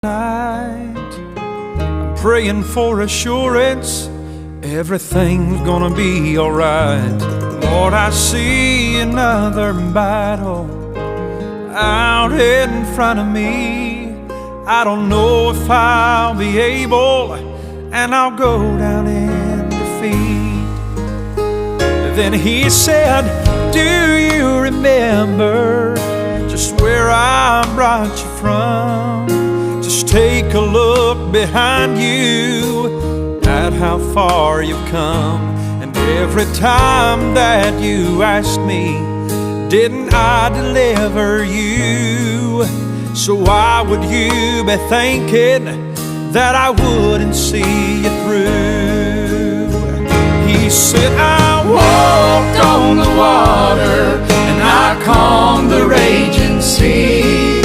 night, I'm praying for assurance everything's gonna be alright. Lord, I see another battle out in front of me. I don't know if I'll be able, and I'll go down in defeat. Then he said, do you remember just where I brought you from? Just take a look behind you at how far you've come. And every time that you asked me, didn't I deliver you? So why would you be thinking that I wouldn't see you through? He said, I walked on the water and I calmed the raging sea.